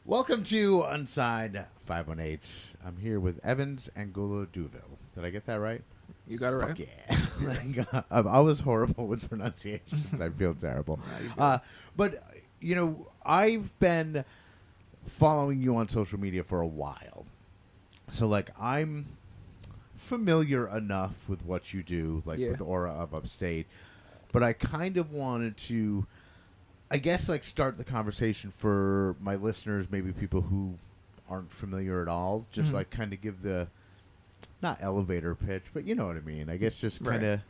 Welcome to Unsigned518. I'm here with Evans Angulo-Duvil. Did I get that right? You got it right. Fuck yeah. I was horrible with pronunciations. I feel terrible. But, you know, I've been following you on social media for a while. So, like, I'm familiar enough with what you do, like with Aura of Upstate. But I kind of wanted to, I guess, like, start the conversation for my listeners, maybe people who aren't familiar at all, just like kind of give the, not elevator pitch, but you know what I mean. I guess just kind of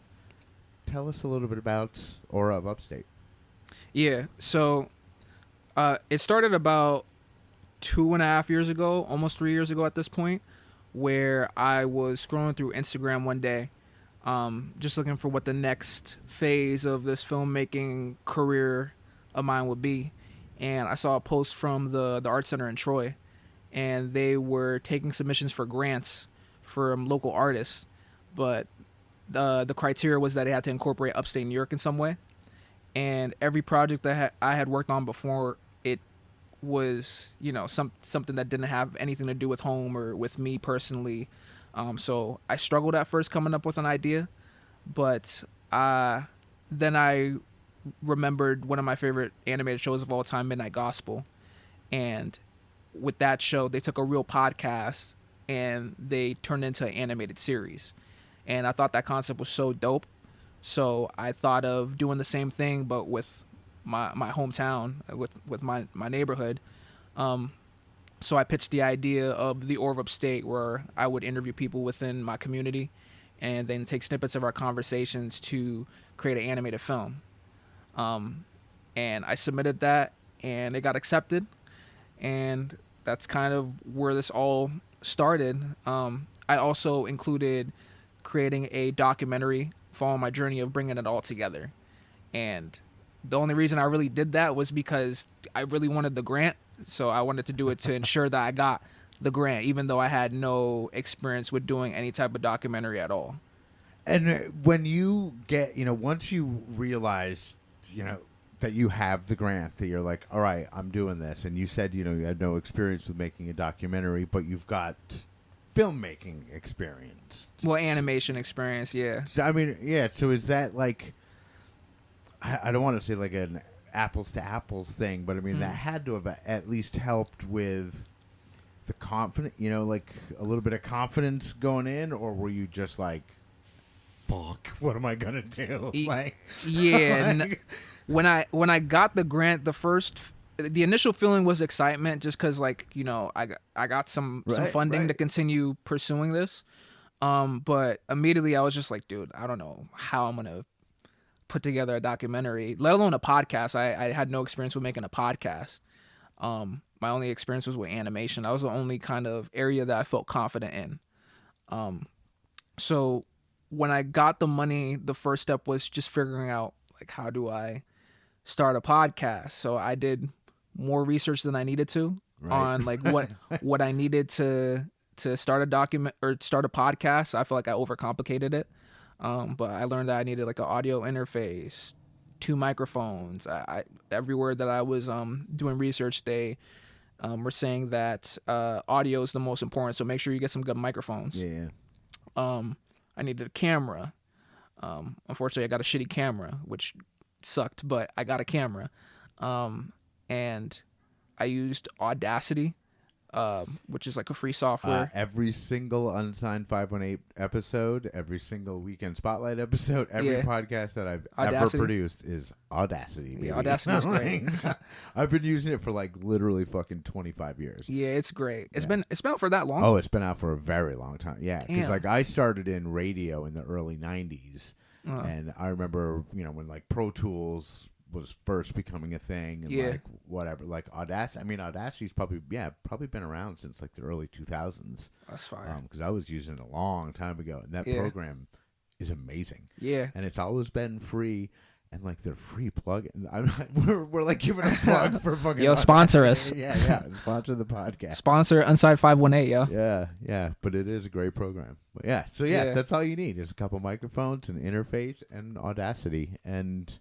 tell us a little bit about Aura of Upstate. Yeah, so it started about 2.5 years ago, almost 3 years ago at this point, where I was scrolling through Instagram one day, just looking for what the next phase of this filmmaking career of mine would be. And I saw a post from the Art Center in Troy, and they were taking submissions for grants from local artists, but the criteria was that it had to incorporate upstate New York in some way. And every project that I had worked on before, it was, you know, something that didn't have anything to do with home or with me personally. So I struggled at first coming up with an idea, but then I remembered one of my favorite animated shows of all time, Midnight Gospel. And with that show, they took a real podcast and they turned it into an animated series. And I thought that concept was so dope. So I thought of doing the same thing, but with my hometown, with my neighborhood. So I pitched the idea of the Aura of Upstate, where I would interview people within my community and then take snippets of our conversations to create an animated film. And I submitted that, and it got accepted. And that's kind of where this all started. I also included creating a documentary following my journey of bringing it all together. And the only reason I really did that was because I really wanted the grant. So I wanted to do it to ensure that I got the grant, even though I had no experience with doing any type of documentary at all. And when you get, you know, once you realize, you know, that you have the grant, that you're like, all right, I'm doing this. And you said, you know, you had no experience with making a documentary, but you've got filmmaking experience. Well, animation experience, yeah. So, I mean, yeah. So is that like, I don't want to say like an apples to apples thing, but I mean, that had to have at least helped with the confidence, you know, like a little bit of confidence going in, or were you just like, fuck, what am I going to do? Yeah. Like, when I got the grant, the initial feeling was excitement, just because, like, you know, I got some funding to continue pursuing this. But immediately I was just like, dude, I don't know how I'm gonna put together a documentary, let alone a podcast. I had no experience with making a podcast. My only experience was with animation. That was the only kind of area that I felt confident in. So when I got the money, the first step was just figuring out, like, how do I start a podcast? So I did more research than I needed to on, like, what I needed to start a document or start a podcast. I feel like I overcomplicated it. But I learned that I needed, like, an audio interface, 2 microphones. Everywhere that I was doing research, they were saying that audio is the most important. So make sure you get some good microphones. Yeah. I needed a camera. Unfortunately, I got a shitty camera, which sucked, but I got a camera. And I used Audacity, which is like a free software. Every single Unsigned518 episode, every single Weekend Spotlight episode, every podcast that I've ever produced is Audacity. Baby. Yeah, Audacity is great. I've been using it for like literally fucking 25 years. Yeah, it's great. It's been out for that long? Oh, it's been out for a very long time. Yeah, because like I started in radio in the early 90s, and I remember, you know, when like Pro Tools was first becoming a thing, and like whatever, like Audacity. I mean, Audacity's probably been around since like the early 2000s. That's fine. Because I was using it a long time ago, and that program is amazing. Yeah, and it's always been free, and like they're free plugin. We're like giving a plug for fucking. Yo, sponsor us. Yeah, sponsor the podcast. Sponsor Unsigned518, yo. Yeah, but it is a great program. But so that's all you need is a couple microphones, an interface, and Audacity, and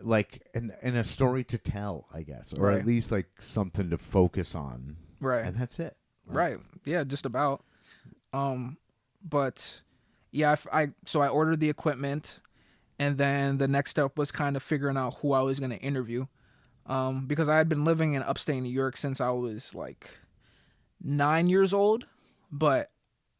like and a story to tell, I guess, or Right. at least like something to focus on, Right. and that's it. Right. Yeah, just about. But yeah, so I ordered the equipment, and then the next step was kind of figuring out who I was going to interview. Because I had been living in upstate New York since I was like 9 years old, but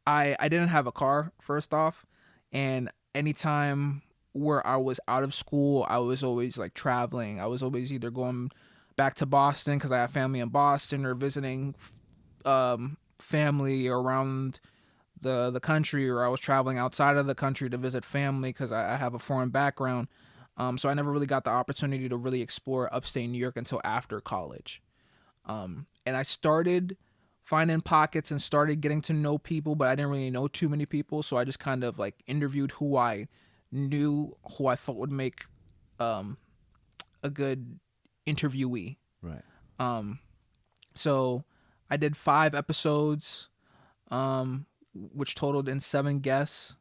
I didn't have a car, first off, and anytime where I was out of school, I was always like traveling. I was always either going back to Boston because I have family in Boston, or visiting family around the country, or I was traveling outside of the country to visit family because I have a foreign background. So I never really got the opportunity to really explore upstate New York until after college. And I started finding pockets and started getting to know people, but I didn't really know too many people. So I just kind of like interviewed who I knew, who I thought would make a good interviewee. Right. So I did 5 episodes, which totaled in 7 guests.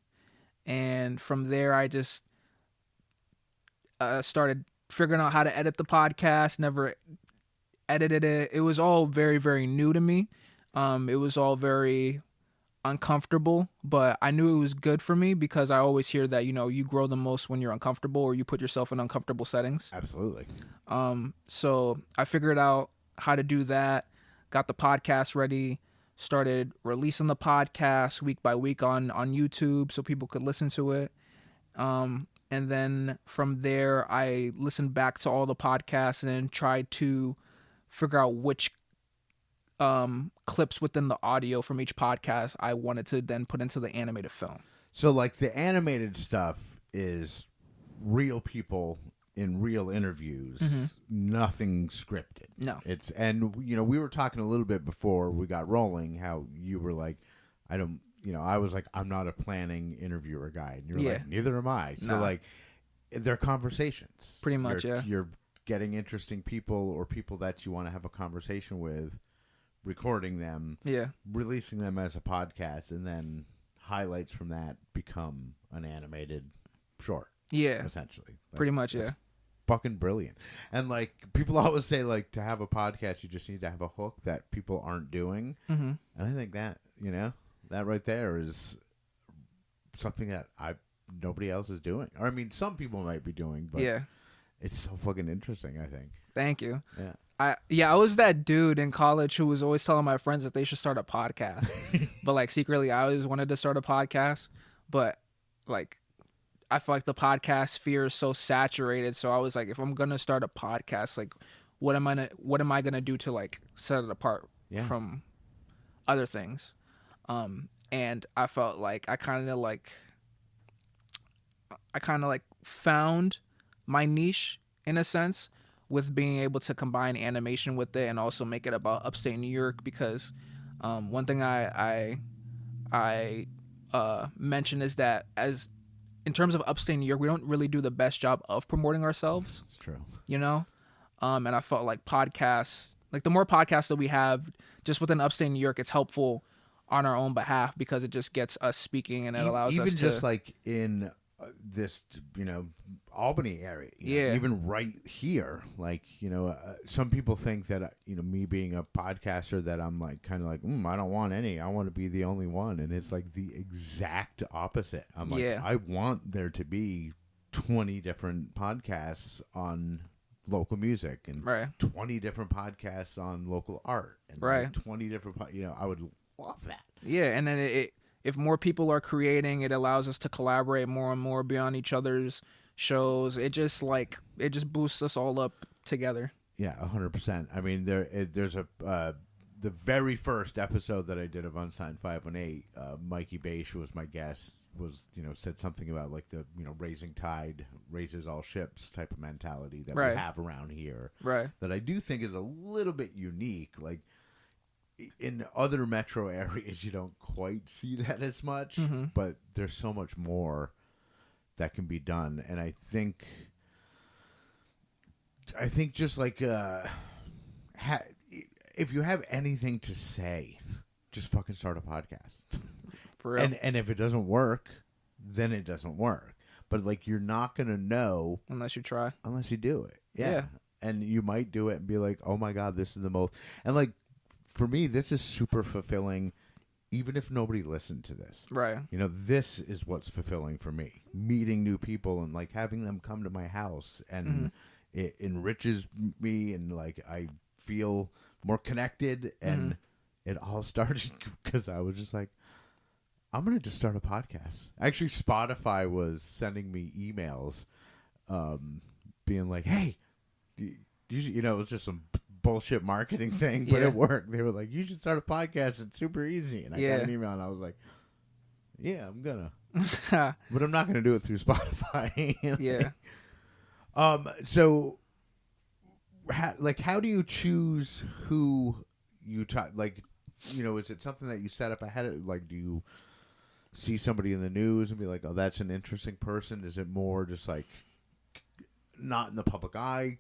And from there, I just started figuring out how to edit the podcast. Never edited it. It was all very, very new to me. It was all very uncomfortable, but I knew it was good for me because I always hear that, you grow the most when you're uncomfortable, or you put yourself in uncomfortable settings. Absolutely. So I figured out how to do that, got the podcast ready, started releasing the podcast week by week on YouTube so people could listen to it. And then from there, I listened back to all the podcasts and then tried to figure out which clips within the audio from each podcast I wanted to then put into the animated film. So, like, the animated stuff is real people in real interviews, nothing scripted. No. And we were talking a little bit before we got rolling how you were like, I was like, I'm not a planning interviewer guy. And you're like, neither am I. So, like, they're conversations. Pretty much, You're getting interesting people or people that you want to have a conversation with, recording them, releasing them as a podcast, and then highlights from that become an animated short. Yeah. Essentially. Pretty much, yeah. Fucking brilliant. And like people always say, like, to have a podcast you just need to have a hook that people aren't doing. And I think that that right there is something that nobody else is doing, or I mean some people might be doing, but it's so fucking interesting. I think. Thank you. Yeah. I was that dude in college who was always telling my friends that they should start a podcast. But like secretly I always wanted to start a podcast, but like I feel like the podcast sphere is so saturated. So I was like, if I'm gonna start a podcast, like, what am I gonna do to like set it apart from other things? And I felt like I kind of like found my niche in a sense with being able to combine animation with it and also make it about upstate New York, because one thing I mentioned is that as in terms of upstate New York, we don't really do the best job of promoting ourselves. It's true. And I felt like podcasts, like the more podcasts that we have just within upstate New York, it's helpful on our own behalf because it just gets us speaking and it allows us to... Even just like in this, Albany area, even right here, like, some people think that, me being a podcaster that I'm like, kind of like, I don't want any, I want to be the only one. And it's like the exact opposite. I'm like, I want there to be 20 different podcasts on local music and 20 different podcasts on local art and like 20 different, I would love that. Yeah. And then if more people are creating, it allows us to collaborate more and more beyond each other's shows. It just boosts us all up together. Yeah, 100%. I mean, there's the very first episode that I did of Unsigned518, Mikey Beish was my guest, said something about like the, raising tide raises all ships type of mentality that we have around here. Right. That I do think is a little bit unique. Like, in other metro areas, you don't quite see that as much, but there's so much more that can be done. And I think just like if you have anything to say, just fucking start a podcast. For real. And if it doesn't work, then it doesn't work. but like you're not gonna know unless you try. unless you do it. Yeah. And you might do it and be like, oh my God, this is the most. And like, for me, this is super fulfilling, even if nobody listened to this. Right. You know, this is what's fulfilling for me. Meeting new people and like having them come to my house, and it enriches me, and like I feel more connected. And it all started because I was just like, I'm going to just start a podcast. Actually, Spotify was sending me emails being like, hey, you know, it was just some bullshit marketing thing, but it worked. They were like, you should start a podcast. It's super easy. And I got an email and I was like, yeah, I'm going to. But I'm not going to do it through Spotify. Yeah. So, how do you choose who you talk? Like, you know, is it something that you set up ahead of? Like, do you see somebody in the news and be like, oh, that's an interesting person? Is it more just like not in the public eye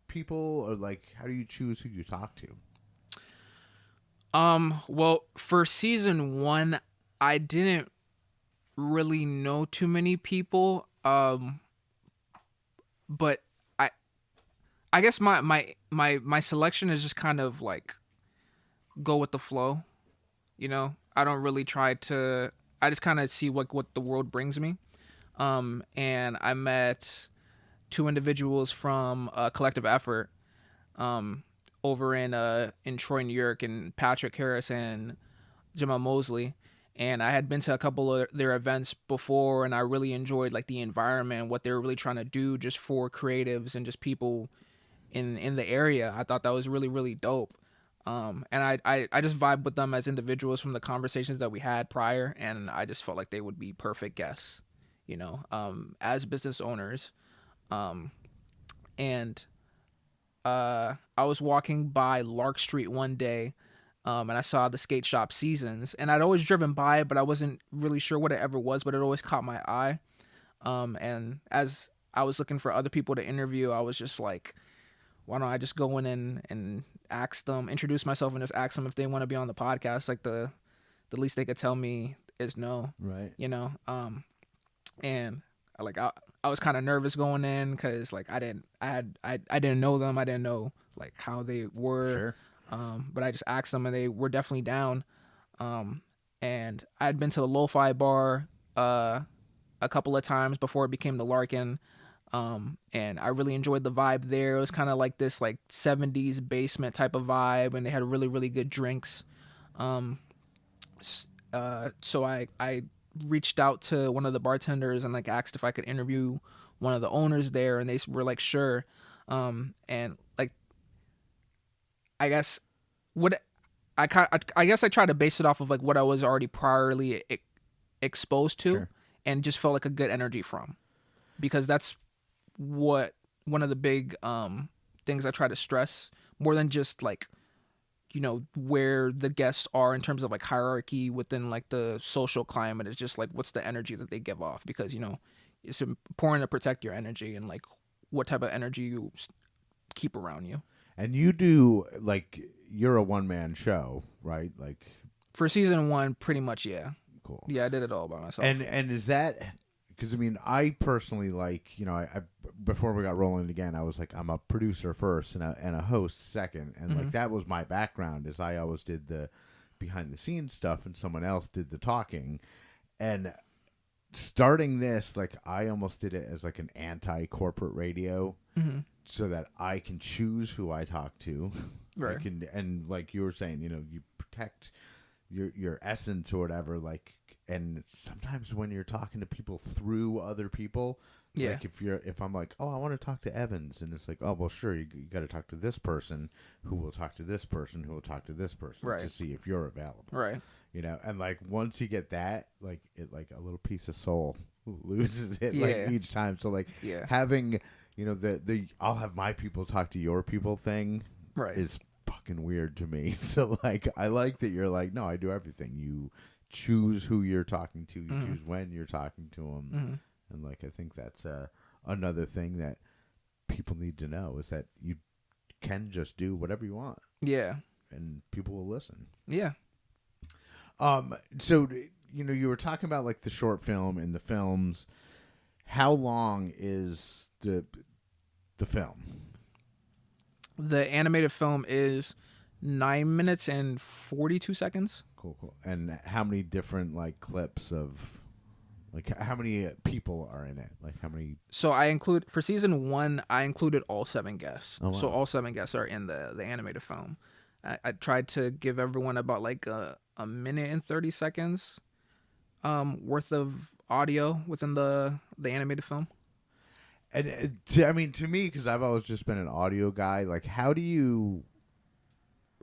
people, or like how do you choose who you talk to? Well, for season 1, I didn't really know too many people. But I guess my selection is just kind of like go with the flow. You know, I don't really try to. I just kind of see what the world brings me. And I met 2 individuals from Collective Effort over in Troy, New York, and Patrick Harris and Jamal Mosley. And I had been to a couple of their events before, and I really enjoyed like the environment, what they were really trying to do just for creatives and just people in the area. I thought that was really, really dope. And I just vibe with them as individuals from the conversations that we had prior, and I just felt like they would be perfect guests, you know, as business owners. And I was walking by Lark Street one day, and I saw the skate shop Seasons, and I'd always driven by it, but I wasn't really sure what it ever was, but it always caught my eye. And as I was looking for other people to interview, I was just like, why don't I just go in and ask them, introduce myself, and just ask them if they want to be on the podcast? Like the least they could tell me is no, right? You know, and like I was kind of nervous going in because like I didn't know them, I didn't know like how they were, Sure. But I just asked them and they were definitely down. And I had been to the Lo-Fi bar a couple of times before it became the Larkin. And I really enjoyed the vibe there. It was kind of like this like 70s basement type of vibe, and they had really, really good drinks. So I reached out to one of the bartenders and like asked if I could interview one of the owners there, and they were like, sure. And like, I guess I guess I tried to base it off of like what I was already priorly exposed to, Sure. and just felt like a good energy from, because that's what one of the big things I try to stress, more than just like, you know, where the guests are in terms of like hierarchy within like the social climate, is just like what's the energy that they give off, because, you know, it's important to protect your energy and like what type of energy you keep around you. And you do, like, you're a one-man show, right? Like, for season 1, pretty much, yeah. Cool. Yeah, I did it all by myself. And is that, because I mean, I personally, like, you know, I before we got rolling again, I was like, I'm a producer first and a host second, and like that was my background, is I always did the behind the scenes stuff and someone else did the talking. And starting this, like, I almost did it as like an anti-corporate radio, so that I can choose who I talk to. Right. And like you were saying, you know, you protect your essence or whatever, like. And sometimes when you're talking to people through other people, like if I'm like, oh, I want to talk to Evans, and it's like, oh, well, sure, you got to talk to this person who will talk to this person who will talk to this person, right, to see if you're available, right? You know, and like once you get that, like it, like a little piece of soul loses it, like each time. So like having, you know, the I'll have my people talk to your people thing, right, is fucking weird to me. So like I like that you're like, no, I do everything. You choose who you're talking to. You choose when you're talking to them. And like I think that's another thing that people need to know, is that you can just do whatever you want. Yeah. And people will listen. Yeah. So, you know, you were talking about like the short film and the films. how long is the film? The animated film is 9 minutes and 42 seconds. Cool. And how many different like clips of, like, how many people are in it? Like, how many? So I include, for season 1, I included all 7 guests. Oh, wow. So all 7 guests are in the animated film. I tried to give everyone about like a minute and 30 seconds worth of audio within the animated film. And to me, because I've always just been an audio guy. Like, how do you,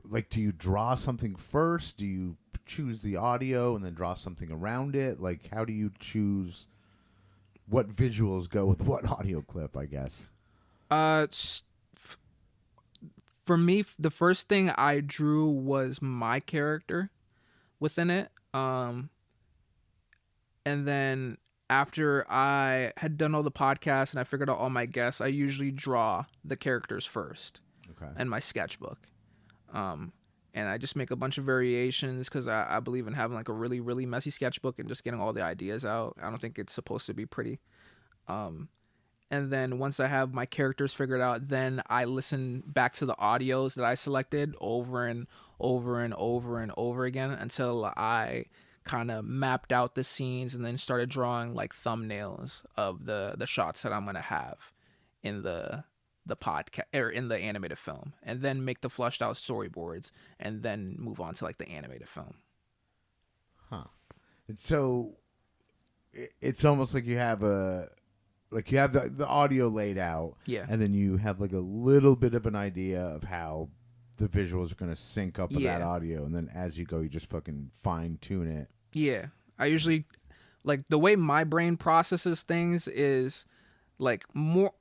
like, do you draw something first? Do you choose the audio and then draw something around it? Like, how do you choose what visuals go with what audio clip, I guess? For me, the first thing I drew was my character within it. And then after I had done all the podcasts and I figured out all my guests, I usually draw the characters first. Okay. And my sketchbook. And I just make a bunch of variations because I believe in having like a really, really messy sketchbook and just getting all the ideas out. I don't think it's supposed to be pretty. And then once I have my characters figured out, then I listen back to the audios that I selected over and over and over and over again until I kind of mapped out the scenes and then started drawing like thumbnails of the shots that I'm going to have in the podcast or in the animated film, and then make the fleshed out storyboards and then move on to like the animated film. And so it's almost like you have the audio laid out. Yeah. And then you have like a little bit of an idea of how the visuals are going to sync up with that audio, and then as you go, you just fucking fine tune it. Yeah, I usually, like, the way my brain processes things is like more.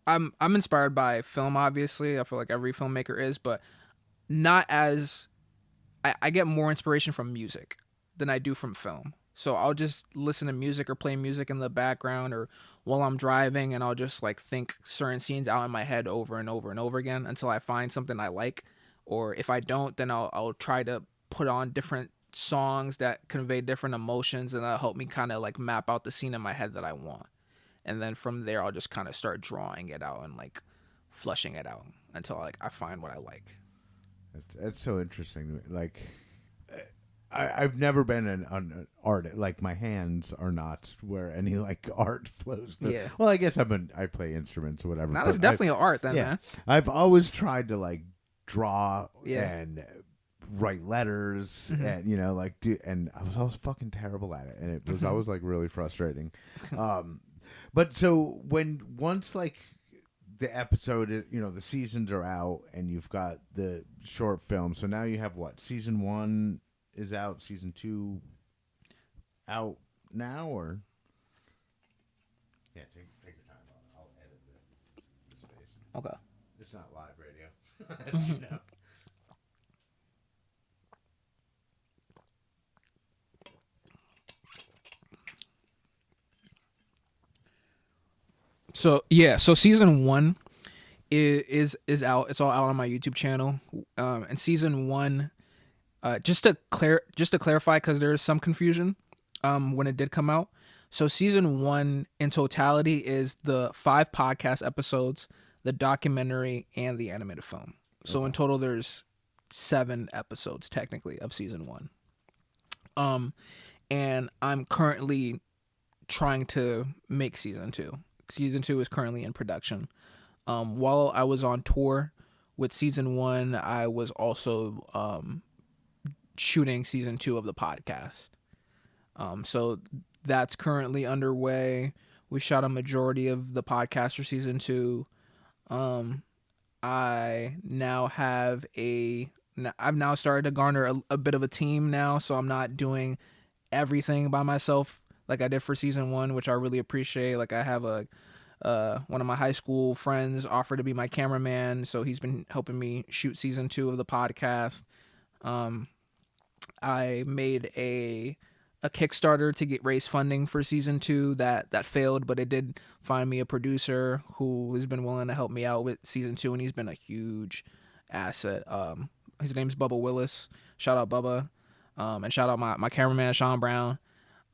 I'm inspired by film, obviously. I feel like every filmmaker is, but not as. I get more inspiration from music than I do from film. So I'll just listen to music or play music in the background or while I'm driving, and I'll just like think certain scenes out in my head over and over and over again until I find something I like. Or if I don't, then I'll try to put on different songs that convey different emotions, and that'll help me kind of like map out the scene in my head that I want. And then from there, I'll just kind of start drawing it out and like fleshing it out until like I find what I like. That's so interesting to me. Like, I've never been an artist. Like, my hands are not where any like art flows through. Yeah. Well, I guess I play instruments or whatever. That is definitely an art then, man. I've always tried to like draw and write letters and like do, and I was always fucking terrible at it, and it was always like really frustrating. But so once like the episode, the seasons are out and you've got the short film, so now you have what, season 1 is out, season 2 out now, or take your time. I'll edit the space. Okay. It's not live radio, as you know. So season 1 is out. It's all out on my YouTube channel. And season 1, just to clarify, because there is some confusion when it did come out. So season 1 in totality is the 5 podcast episodes, the documentary, and the animated film. So in total, there's 7 episodes technically of season 1. And I'm currently trying to make season 2. Season 2 is currently in production. While I was on tour with season 1, I was also shooting season 2 of the podcast. So that's currently underway. We shot a majority of the podcast for season 2. I've now started to garner a bit of a team now, so I'm not doing everything by myself like I did for season 1, which I really appreciate. Like, I have one of my high school friends offered to be my cameraman, so he's been helping me shoot season 2 of the podcast. I made a Kickstarter to raise funding for season 2 that failed, but it did find me a producer who has been willing to help me out with season 2, and he's been a huge asset. His name's Bubba Willis. Shout out Bubba. And shout out my cameraman, Sean Brown.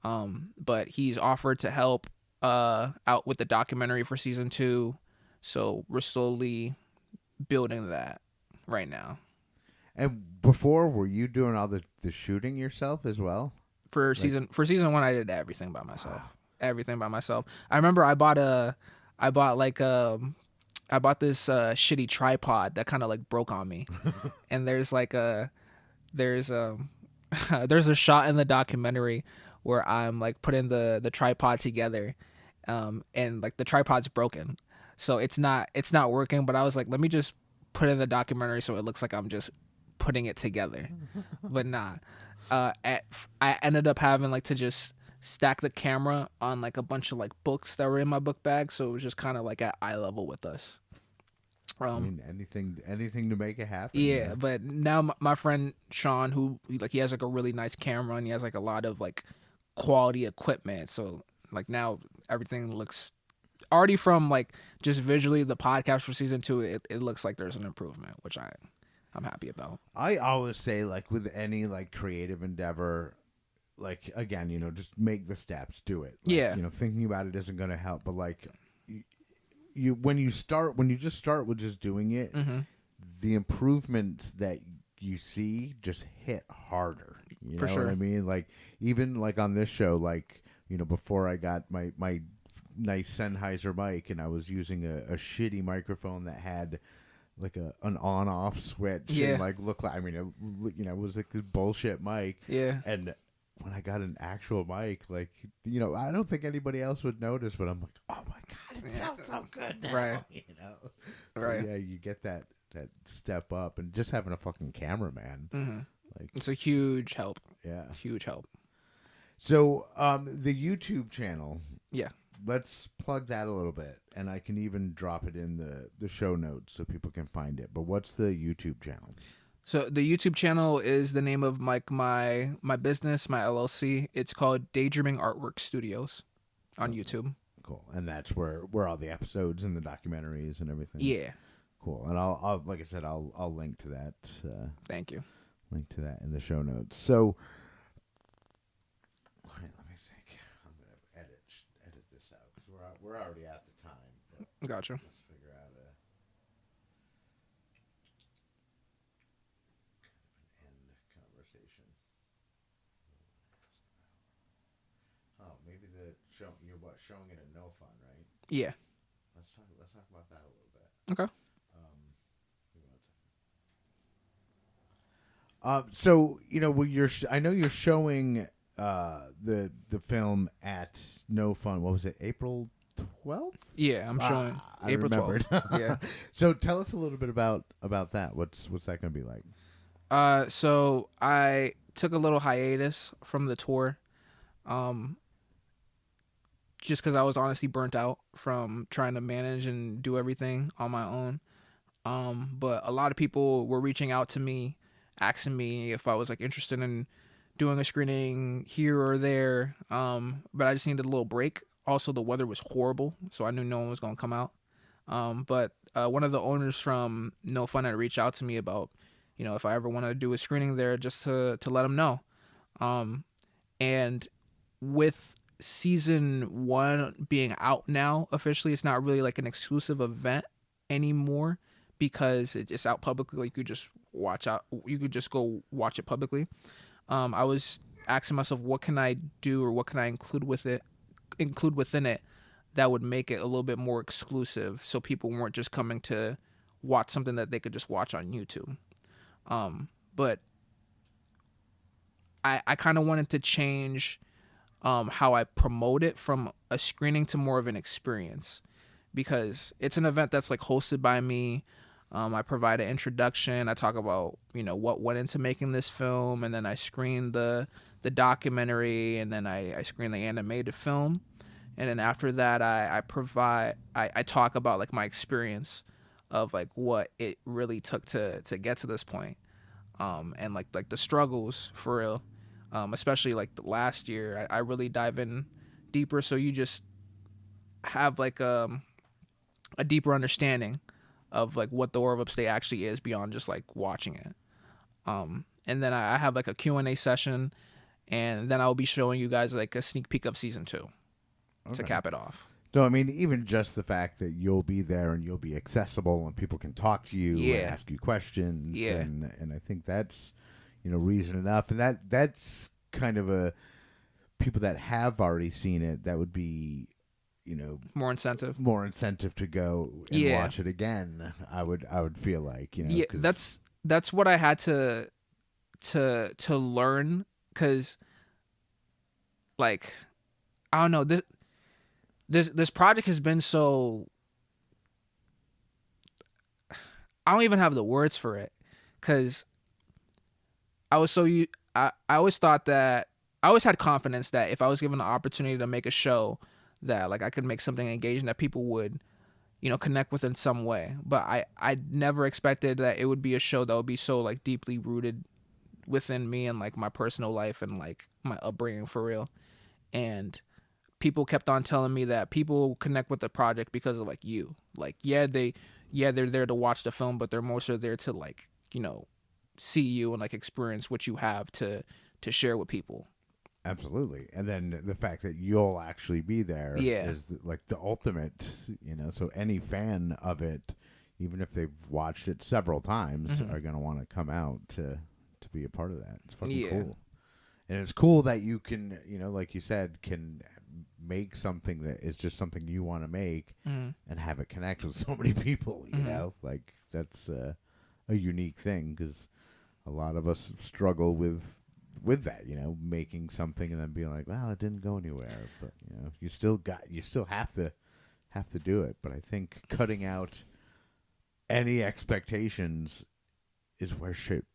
But he's offered to help out with the documentary for season 2, so we're slowly building that right now. And before, were you doing all the shooting yourself as well? For season 1, I did everything by myself. Everything by myself. I remember I bought this shitty tripod that kind of like broke on me. And there's a shot in the documentary where I'm like putting the tripod together, and like the tripod's broken, so it's not working. But I was like, let me just put it in the documentary so it looks like I'm just putting it together. But nah, I ended up having like to just stack the camera on like a bunch of like books that were in my book bag, so it was just kind of like at eye level with us. I mean, anything to make it happen. Yeah, but now my friend Sean, who he has like a really nice camera and he has like a lot of like quality equipment, so like now everything looks already from like just visually the podcast for season 2, it looks like there's an improvement, which I'm happy about. I always say, like, with any like creative endeavor, like, again, just make the steps, do it. Like, yeah. Thinking about it isn't going to help, but like when you just start with just doing it, mm-hmm. the improvements that you see just hit harder. You For know sure. what I mean? Like, even like on this show, like, before I got my nice Sennheiser mic, and I was using a shitty microphone that had like an on-off switch. Yeah. And like looked like, it was like this bullshit mic. Yeah. And when I got an actual mic, like, I don't think anybody else would notice, but I'm like, oh my God, it sounds so good now. Right. Right. So, yeah, you get that step up, and just having a fucking cameraman. Mm-hmm. Like, it's a huge help. Yeah. Huge help. So, the YouTube channel. Yeah. Let's plug that a little bit, and I can even drop it in the show notes so people can find it. But what's the YouTube channel? So the YouTube channel is the name of my business, my LLC. It's called Daydreaming Artwork Studios on YouTube. Cool. And that's where all the episodes and the documentaries and everything. Yeah. Cool. And I'll like I said, I'll link to that. Thank you. Link to that in the show notes. So, all right, let me think. I'm gonna edit this out because we're already at the time. But Gotcha. let's figure out an end conversation. Oh, maybe you're showing it at no fun, right? Yeah. Let's talk about that a little bit. Okay. So I know you're showing the film at No Fun. What was it? April 12th? Yeah, I'm showing April 12th. Yeah. So tell us a little bit about that. What's that going to be like? So I took a little hiatus from the tour, just because I was honestly burnt out from trying to manage and do everything on my own. But a lot of people were reaching out to me, asking me if I was like interested in doing a screening here or there. But I just needed a little break. Also, the weather was horrible, so I knew no one was going to come out. But one of the owners from No Fun had reached out to me about, if I ever want to do a screening there, just to let them know. And with season 1 being out now officially, it's not really like an exclusive event anymore because it's out publicly. Like, you could just go watch it publicly. I was asking myself, what can I do or what can I include within it that would make it a little bit more exclusive, so people weren't just coming to watch something that they could just watch on YouTube. But I kind of wanted to change how I promote it from a screening to more of an experience, because it's an event that's like hosted by me. I provide an introduction. I talk about, what went into making this film, and then I screen the documentary, and then I screen the animated film. And then after that, I talk about like my experience of like what it really took to get to this point. And like the struggles for real. Especially like the last year, I really dive in deeper, so you just have like a deeper understanding of like what the Orb Upstate actually is beyond just like watching it. And then I have like a Q&A session, and then I'll be showing you guys like a sneak peek of season 2. to cap it off. So, I mean, even just the fact that you'll be there and you'll be accessible and people can talk to you and ask you questions. Yeah. And I think that's, reason enough. And that's kind of a people that have already seen it, that would be, more incentive to go and watch it again. I would feel like, Yeah, that's what I had to learn, because, like, I don't know, this project has been so, I don't even have the words for it, because I always thought that, I always had confidence that if I was given the opportunity to make a show, that like I could make something engaging that people would, connect with in some way. But I never expected that it would be a show that would be so like deeply rooted within me and like my personal life and like my upbringing for real. And people kept on telling me that people connect with the project because of like you. Like, they're there to watch the film, but they're more so there to like, see you and like experience what you have to share with people. Absolutely. And then the fact that you'll actually be there is like the ultimate, so any fan of it, even if they've watched it several times, are going to want to come out to be a part of that. It's fucking cool. And it's cool that you can, like you said, can make something that is just something you want to make and have it connect with so many people, you know? Like, that's a unique thing, because a lot of us struggle with that, making something and then being like, well, it didn't go anywhere. But, you still have to do it. But I think cutting out any expectations is where shit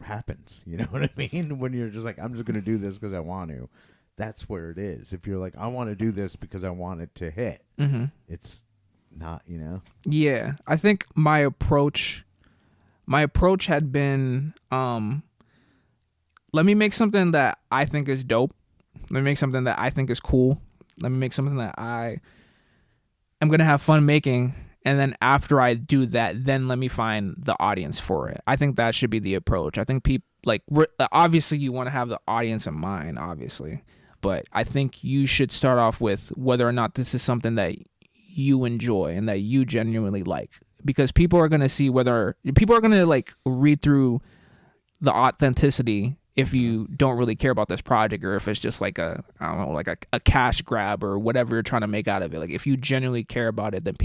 happens. You know what I mean? When you're just like, I'm just going to do this because I want to. That's where it is. If you're like, I want to do this because I want it to hit, it's not, Yeah. I think my approach had been, let me make something that I think is dope. Let me make something that I think is cool. Let me make something that I am going to have fun making. And then after I do that, then let me find the audience for it. I think that should be the approach. I think people, like, obviously you want to have the audience in mind, obviously. But I think you should start off with whether or not this is something that you enjoy and that you genuinely like. Because people are going to see people are going to, like, read through the authenticity if you don't really care about this project, or if it's just like a cash grab or whatever you're trying to make out of it. Like, if you genuinely care about it, then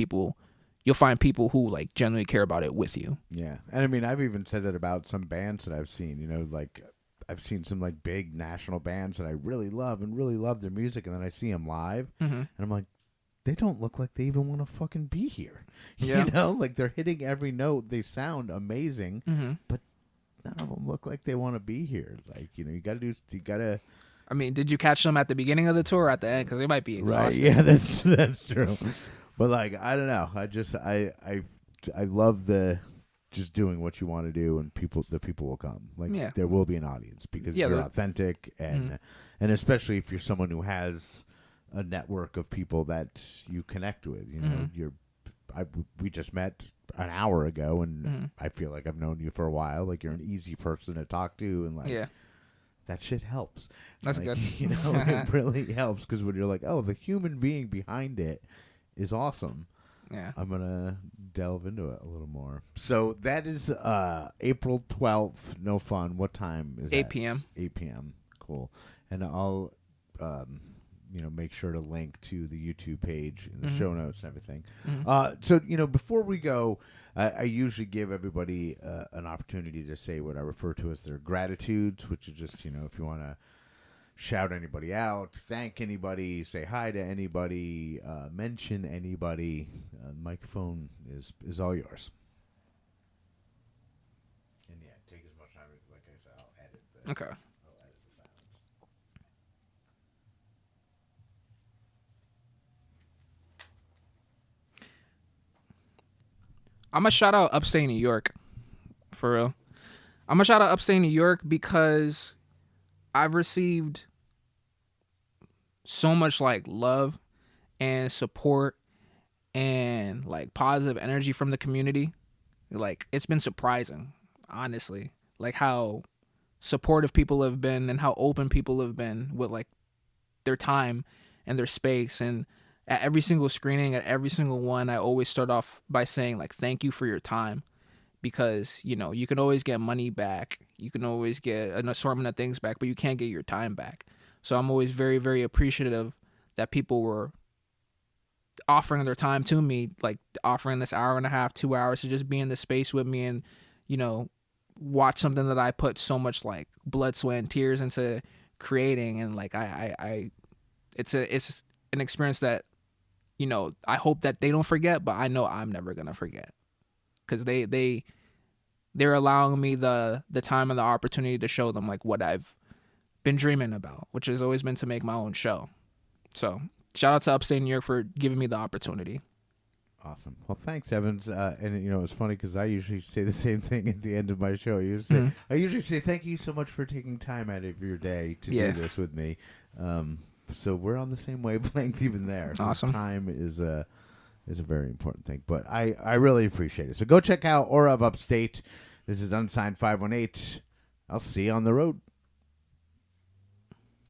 you'll find people who like genuinely care about it with you. Yeah. And I mean, I've even said that about some bands that I've seen, like I've seen some like big national bands that I really love their music. And then I see them live and I'm like, they don't look like they even want to fucking be here. Yeah. Like they're hitting every note. They sound amazing, but none of them look like they want to be here. Like, you gotta. I mean, did you catch them at the beginning of the tour or at the end? Because they might be exhausted. Right. Yeah, that's true. But like, I don't know. I love the just doing what you want to do, and the people will come. Like, there will be an audience because you're authentic, and especially if you're someone who has a network of people that you connect with. We just met an hour ago, and I feel like I've known you for a while. Like, you're an easy person to talk to, and like, that shit helps. That's like, good. It really helps, because when you're like, oh, the human being behind it is awesome. Yeah, I'm gonna delve into it a little more. So that is April 12th. No Fun. What time is 8 that? p.m. 8 p.m. Cool. And I'll make sure to link to the YouTube page in the show notes and everything. So, before we go, I usually give everybody an opportunity to say what I refer to as their gratitudes, which is just, if you want to shout anybody out, thank anybody, say hi to anybody, mention anybody. The microphone is all yours. And yeah, take as much time, like I said, I'll edit the silence. I'm going to shout out Upstate New York, for real. I'm going to shout out Upstate New York because I've received so much like love and support and like positive energy from the community. Like, it's been surprising, honestly, like how supportive people have been and how open people have been with like their time in their space. And at every single screening, at every single one, I always start off by saying like, thank you for your time, because, you know, you can always get money back. You can always get an assortment of things back, but you can't get your time back. So I'm always very, very appreciative that people were offering their time to me, like offering this hour and a half, 2 hours to just be in the space with me and, you know, watch something that I put so much like blood, sweat, and tears into creating. And like, it's an experience that, you know, I hope that they don't forget, but I know I'm never going to forget, because they're allowing me the time and the opportunity to show them like what I've been dreaming about, which has always been to make my own show. So shout out to Upstate New York for giving me the opportunity. Awesome. Well, thanks, Evans. And, you know, it's funny because I usually say the same thing at the end of my show. I usually say, thank you so much for taking time out of your day to do this with me. So we're on the same wavelength even there. Awesome. Time is a very important thing. But I really appreciate it. So go check out Aura of Upstate. This is Unsigned 518. I'll see you on the road.